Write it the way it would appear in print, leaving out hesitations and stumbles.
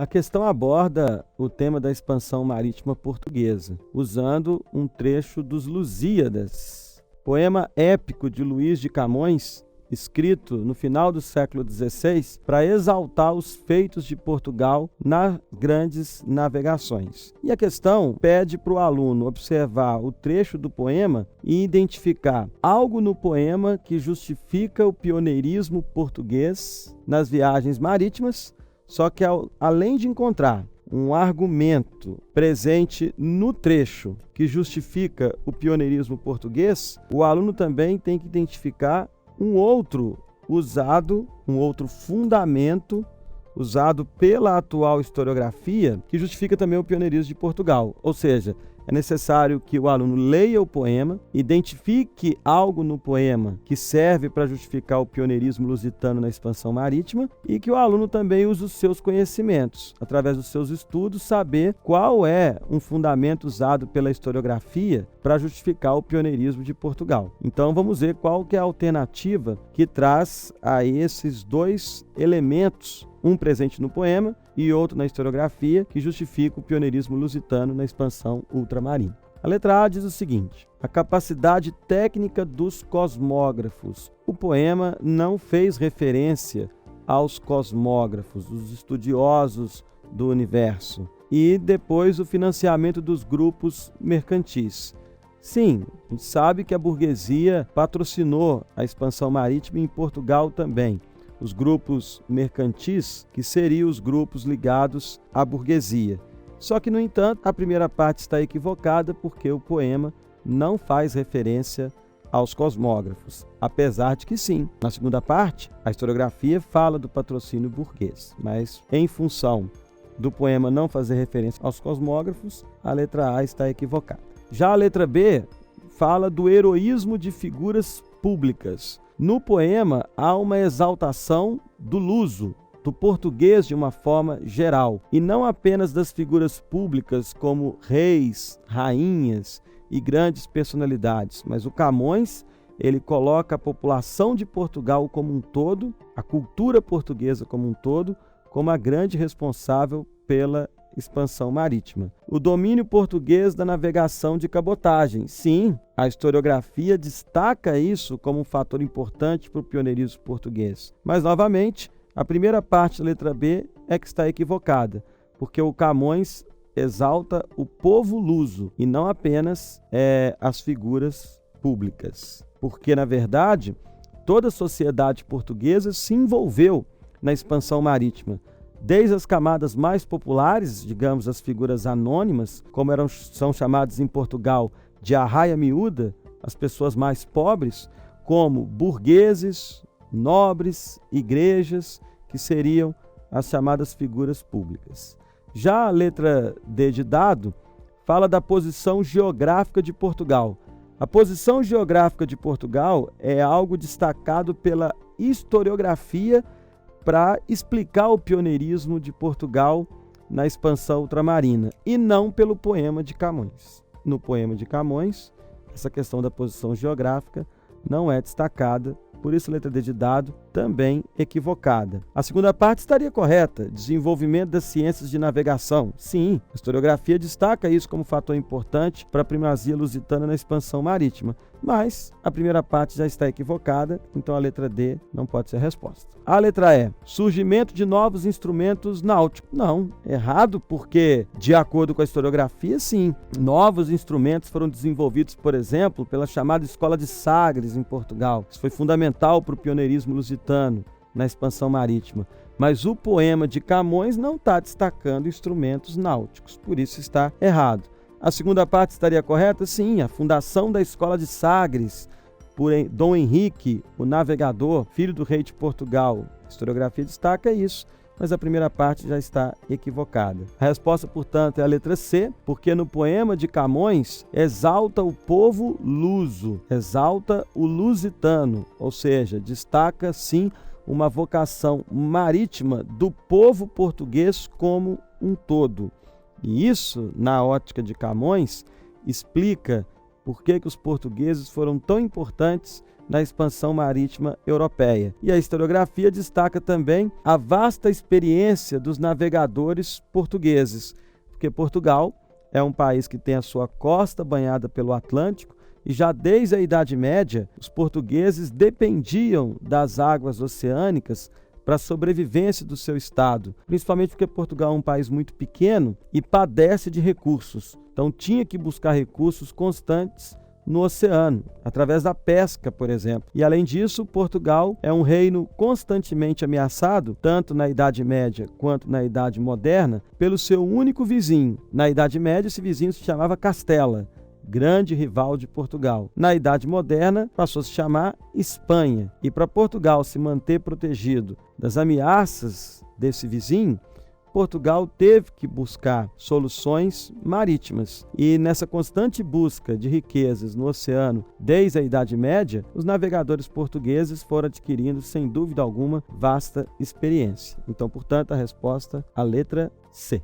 A questão aborda o tema da expansão marítima portuguesa, usando um trecho dos Lusíadas, poema épico de Luís de Camões, escrito no final do século XVI para exaltar os feitos de Portugal nas grandes navegações. E a questão pede para o aluno observar o trecho do poema e identificar algo no poema que justifica o pioneirismo português nas viagens marítimas, só que além de encontrar um argumento presente no trecho que justifica o pioneirismo português, o aluno também tem que identificar um outro fundamento usado pela atual historiografia que justifica também o pioneirismo de Portugal. Ou seja, é necessário que o aluno leia o poema, identifique algo no poema que serve para justificar o pioneirismo lusitano na expansão marítima e que o aluno também use os seus conhecimentos, através dos seus estudos, saber qual é um fundamento usado pela historiografia para justificar o pioneirismo de Portugal. Então vamos ver qual que é a alternativa que traz a esses dois elementos, um presente no poema e outro na historiografia, que justifica o pioneirismo lusitano na expansão ultramarina. A letra A diz o seguinte: a capacidade técnica dos cosmógrafos. O poema não fez referência aos cosmógrafos, os estudiosos do universo, e depois o financiamento dos grupos mercantis. Sim, a gente sabe que a burguesia patrocinou a expansão marítima em Portugal também. Os grupos mercantis, que seriam os grupos ligados à burguesia. Só que, no entanto, a primeira parte está equivocada porque o poema não faz referência aos cosmógrafos, apesar de que sim, na segunda parte, a historiografia fala do patrocínio burguês, mas em função do poema não fazer referência aos cosmógrafos, a letra A está equivocada. Já a letra B fala do heroísmo de figuras públicas. No poema, há uma exaltação do luso, do português de uma forma geral, e não apenas das figuras públicas como reis, rainhas e grandes personalidades, mas o Camões, ele coloca a população de Portugal como um todo, a cultura portuguesa como um todo, como a grande responsável pela expansão marítima. O domínio português da navegação de cabotagem. Sim, a historiografia destaca isso como um fator importante para o pioneirismo português. Mas, novamente, a primeira parte da letra B é que está equivocada, porque o Camões exalta o povo luso e não apenas as figuras públicas. Porque, na verdade, toda a sociedade portuguesa se envolveu na expansão marítima. Desde as camadas mais populares, digamos, as figuras anônimas, como são chamadas em Portugal de arraia miúda, as pessoas mais pobres, como burgueses, nobres, igrejas, que seriam as chamadas figuras públicas. Já a letra D de dado fala da posição geográfica de Portugal. A posição geográfica de Portugal é algo destacado pela historiografia para explicar o pioneirismo de Portugal na expansão ultramarina, e não pelo poema de Camões. No poema de Camões, essa questão da posição geográfica não é destacada, por isso a letra D de dado também equivocada. A segunda parte estaria correta, desenvolvimento das ciências de navegação. Sim, a historiografia destaca isso como fator importante para a primazia lusitana na expansão marítima, mas a primeira parte já está equivocada, então a letra D não pode ser a resposta. A letra E, surgimento de novos instrumentos náuticos. Não, errado, porque, de acordo com a historiografia, sim, novos instrumentos foram desenvolvidos, por exemplo, pela chamada Escola de Sagres em Portugal. Isso foi fundamental para o pioneirismo lusitano na expansão marítima. Mas o poema de Camões não está destacando instrumentos náuticos, por isso está errado. A segunda parte estaria correta? Sim, a fundação da Escola de Sagres por Dom Henrique, o navegador, filho do rei de Portugal. A historiografia destaca isso, mas a primeira parte já está equivocada. A resposta, portanto, é a letra C, porque no poema de Camões exalta o povo luso, exalta o lusitano, ou seja, destaca sim uma vocação marítima do povo português como um todo. E isso, na ótica de Camões, explica por que os portugueses foram tão importantes na expansão marítima europeia. E a historiografia destaca também a vasta experiência dos navegadores portugueses, porque Portugal é um país que tem a sua costa banhada pelo Atlântico, e já desde a Idade Média, os portugueses dependiam das águas oceânicas para a sobrevivência do seu estado, principalmente porque Portugal é um país muito pequeno e padece de recursos. Então tinha que buscar recursos constantes no oceano, através da pesca, por exemplo. E além disso, Portugal é um reino constantemente ameaçado, tanto na Idade Média quanto na Idade Moderna, pelo seu único vizinho. Na Idade Média, esse vizinho se chamava Castela, grande rival de Portugal. Na Idade Moderna, passou a se chamar Espanha. E para Portugal se manter protegido das ameaças desse vizinho, Portugal teve que buscar soluções marítimas. E nessa constante busca de riquezas no oceano desde a Idade Média, os navegadores portugueses foram adquirindo, sem dúvida alguma, vasta experiência. Então, portanto, a resposta, a letra C.